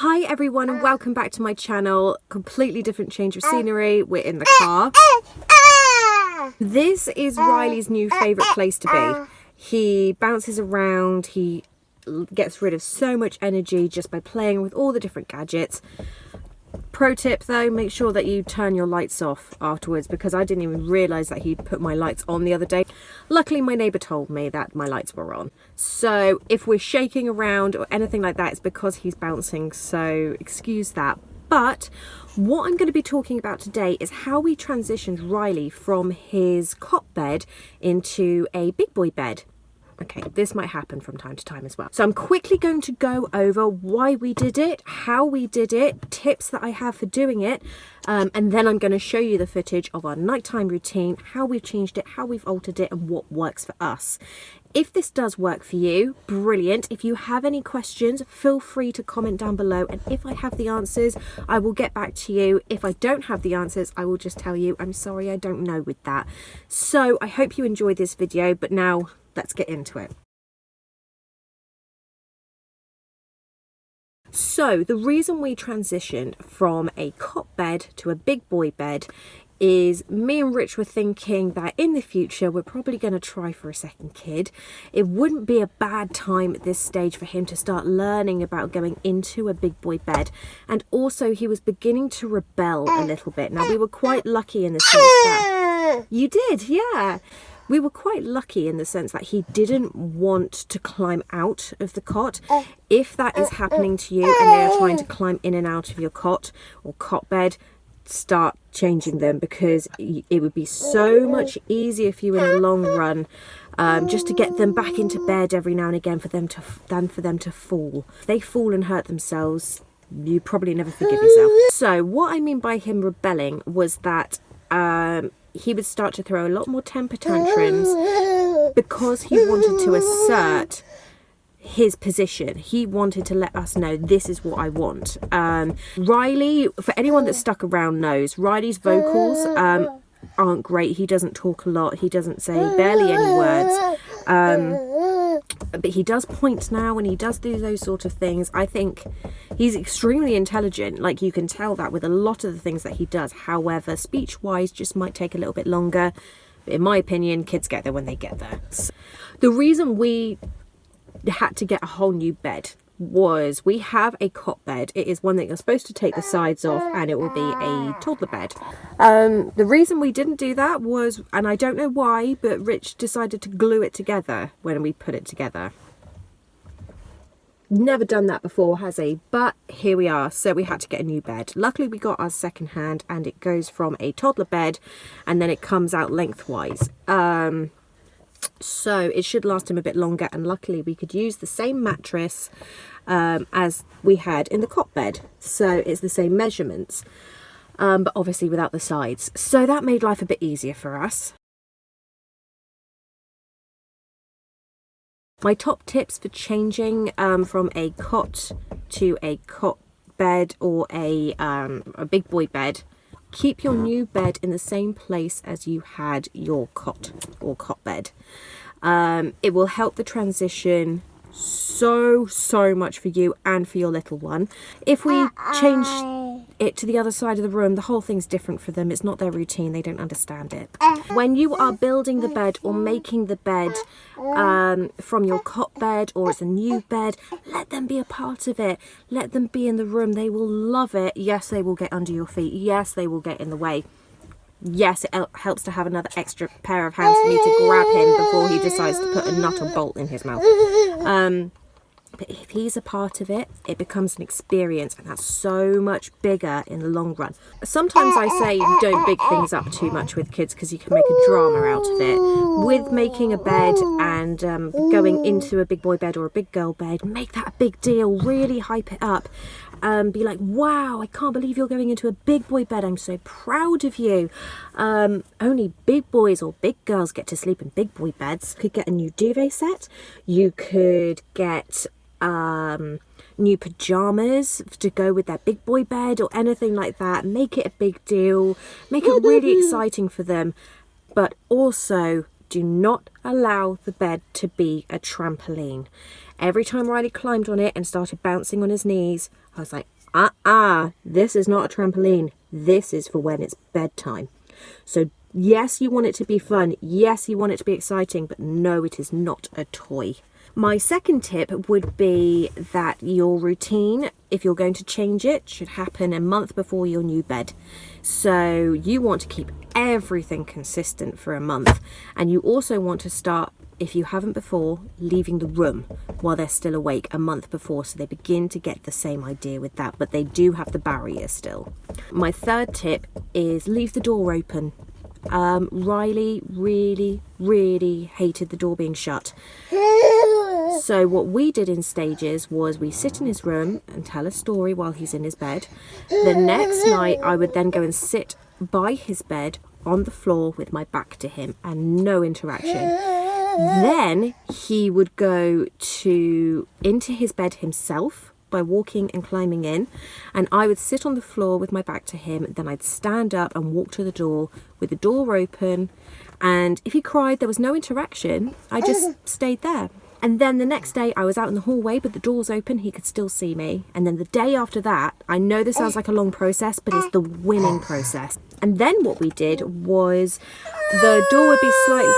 Hi everyone and welcome back to my channel. Completely different change of scenery. We're in the car. This is Riley's new favourite place to be. He bounces around, he gets rid of so much energy just by playing with all the different gadgets. Pro tip though, make sure that you turn your lights off afterwards, because I didn't even realise that he'd put my lights on the other day. Luckily my neighbour told me that my lights were on. So if we're shaking around or anything like that, it's because he's bouncing, so excuse that. But what I'm going to be talking about today is how we transitioned Riley from his cot bed into a big boy bed. Okay, this might happen from time to time as well. So I'm quickly going to go over why we did it, how we did it, tips that I have for doing it, and then I'm going to show you the footage of our nighttime routine, how we've changed it, how we've altered it, and what works for us. If this does work for you, brilliant. If you have any questions, feel free to comment down below, and if I have the answers, I will get back to you. If I don't have the answers, I will just tell you, I'm sorry, I don't know with that. So I hope you enjoyed this video, but now let's get into it. So the reason we transitioned from a cot bed to a big boy bed is me and Rich were thinking that in the future we're probably going to try for a second kid. It wouldn't be a bad time at this stage for him to start learning about going into a big boy bed, and also he was beginning to rebel a little bit. Now we were quite lucky in the sense that you did, yeah. We were quite lucky in the sense that he didn't want to climb out of the cot. If that is happening to you and they are trying to climb in and out of your cot or cot bed, start changing them, because it would be so much easier for you in the long run just to get them back into bed every now and again than for them to fall. If they fall and hurt themselves, you probably never forgive yourself. So what I mean by him rebelling was that he would start to throw a lot more temper tantrums because he wanted to assert his position. He wanted to let us know, this is what I want. Riley, for anyone that's stuck around knows, Riley's vocals aren't great. He doesn't talk a lot. He doesn't say barely any words. But he does point now and he does do those sort of things. I think he's extremely intelligent. Like, you can tell that with a lot of the things that he does. However, speech-wise, just might take a little bit longer. But in my opinion, kids get there when they get there. So, the reason we had to get a whole new bed was we have a cot bed. It is one that you're supposed to take the sides off and it will be a toddler bed. The reason we didn't do that was, and I don't know why, but Rich decided to glue it together when we put it together. Never done that before, has he? But here we are. So we had to get a new bed. Luckily we got ours second hand, and it goes from a toddler bed and then it comes out lengthwise. So it should last him a bit longer, and luckily we could use the same mattress as we had in the cot bed, so it's the same measurements, but obviously without the sides, so that made life a bit easier for us. My top tips for changing from a cot to a cot bed or a big boy bed: keep your new bed in the same place as you had your cot or cot bed. It will help the transition so much for you and for your little one. If we change it to the other side of the room, the whole thing's different for them. It's not their routine. They don't understand it. When you are building the bed or making the bed from your cot bed, or it's a new bed, let them be a part of it. Let them be in the room. They will love it. Yes, they will get under your feet. Yes, they will get in the way. Yes, it helps to have another extra pair of hands for me to grab him before he decides to put a nut or bolt in his mouth. But if he's a part of it, it becomes an experience, and that's so much bigger in the long run. Sometimes I say don't big things up too much with kids, because you can make a drama out of it. With making a bed and going into a big boy bed or a big girl bed, make that a big deal, really hype it up. Be like, wow, I can't believe you're going into a big boy bed. I'm so proud of you. Only big boys or big girls get to sleep in big boy beds. You could get a new duvet set. You could get new pajamas to go with their big boy bed or anything like that. Make it a big deal. Make it really exciting for them. But also do not allow the bed to be a trampoline. Every time Riley climbed on it and started bouncing on his knees, I was like, this is not a trampoline. This is for when it's bedtime. So yes, you want it to be fun. Yes, you want it to be exciting, but no, it is not a toy. My second tip would be that your routine, if you're going to change it, should happen a month before your new bed. So you want to keep everything consistent for a month. And you also want to start, if you haven't before, leaving the room while they're still awake a month before, so they begin to get the same idea with that, but they do have the barrier still. My third tip is leave the door open. Riley really hated the door being shut. So what we did in stages was we sit in his room and tell a story while he's in his bed. The next night I would then go and sit by his bed on the floor with my back to him and no interaction. Then he would go into his bed himself by walking and climbing in, and I would sit on the floor with my back to him. Then I'd stand up and walk to the door with the door open, and if he cried, there was no interaction. I just stayed there. And then the next day I was out in the hallway, but the door's open, he could still see me. And then the day after that, I know this sounds like a long process, but it's the winning process. And then what we did was the door would be slightly...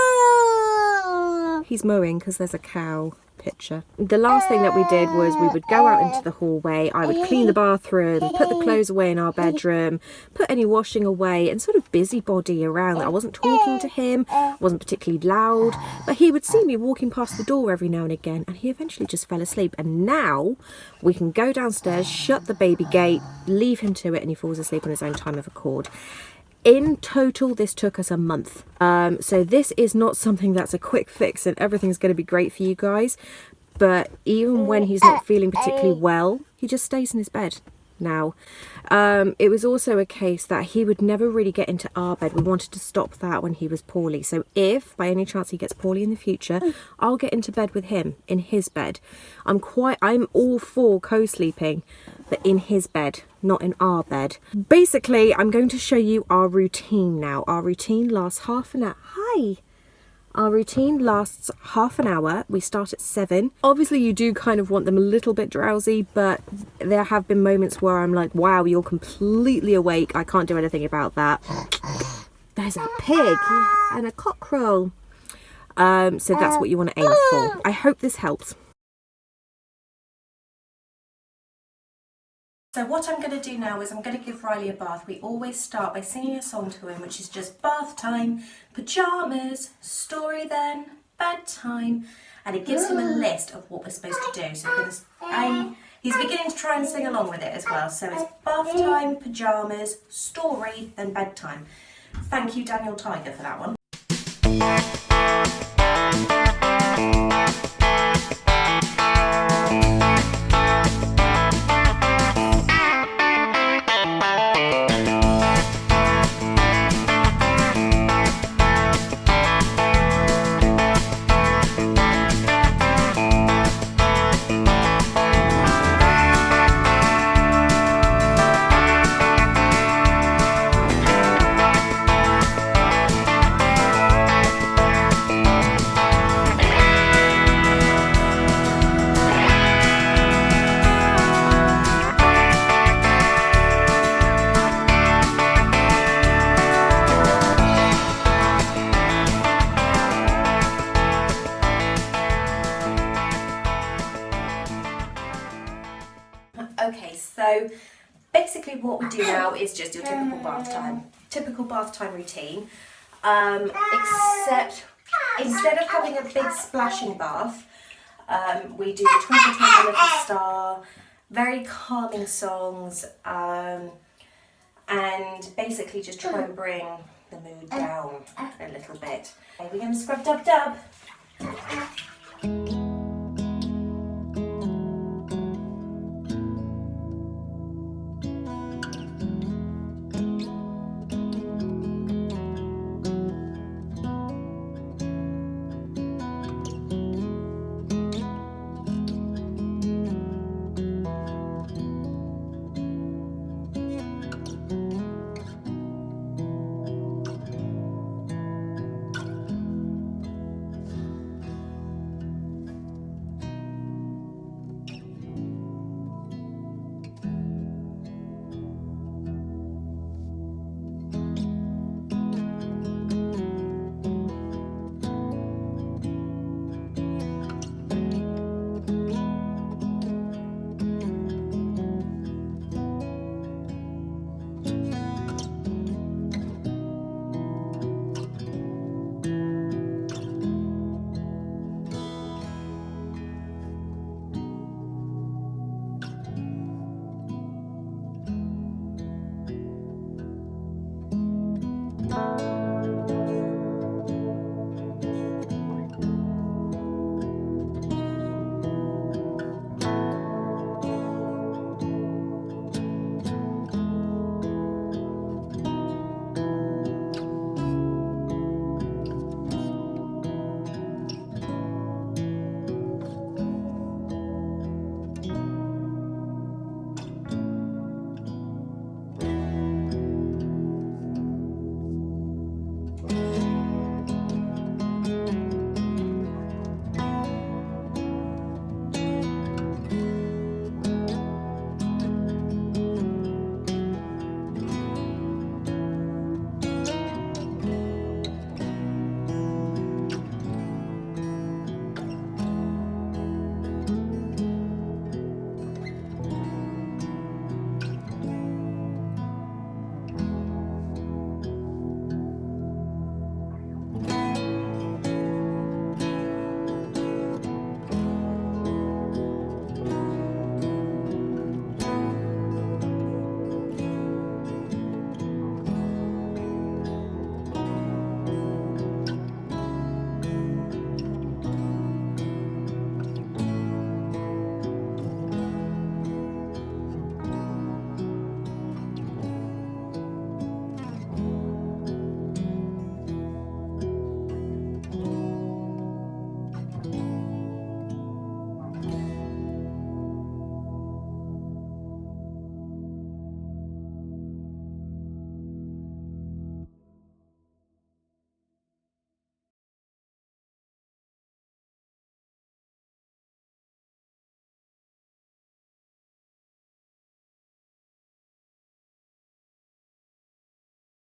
He's mowing because there's a cow picture. The last thing that we did was we would go out into the hallway. I would clean the bathroom, put the clothes away in our bedroom, put any washing away, and sort of busybody around. I wasn't talking to him, wasn't particularly loud, but he would see me walking past the door every now and again, and he eventually just fell asleep. And now we can go downstairs, shut the baby gate, leave him to it, and he falls asleep on his own time of accord. In total, this took us a month. So this is not something that's a quick fix and everything's going to be great for you guys. But even when he's not feeling particularly well, he just stays in his bed now. It was also a case that he would never really get into our bed. We wanted to stop that when he was poorly. So if by any chance he gets poorly in the future, I'll get into bed with him in his bed. I'm all for co-sleeping, but in his bed, not in our bed. Basically, I'm going to show you our routine now. Our routine lasts half an hour. Our routine lasts half an hour. We start at 7. Obviously, you do kind of want them a little bit drowsy, but there have been moments where I'm like, wow, you're completely awake. I can't do anything about that. There's a pig and a cockerel. So that's what you want to aim for. I hope this helps. So what I'm going to do now is I'm going to give Riley a bath. We always start by singing a song to him, which is just bath time, pyjamas, story then, bedtime, and it gives him a list of what we're supposed to do. So he's beginning to try and sing along with it as well. So it's bath time, pyjamas, story, then bedtime. Thank you, Daniel Tiger, for that one. Okay, so basically what we do now is just your typical bath time routine, except instead of having a big splashing bath, we do the Twinkle Twinkle Little Star, very calming songs, and basically just try and bring the mood down a little bit. Okay, we're going to scrub dub dub.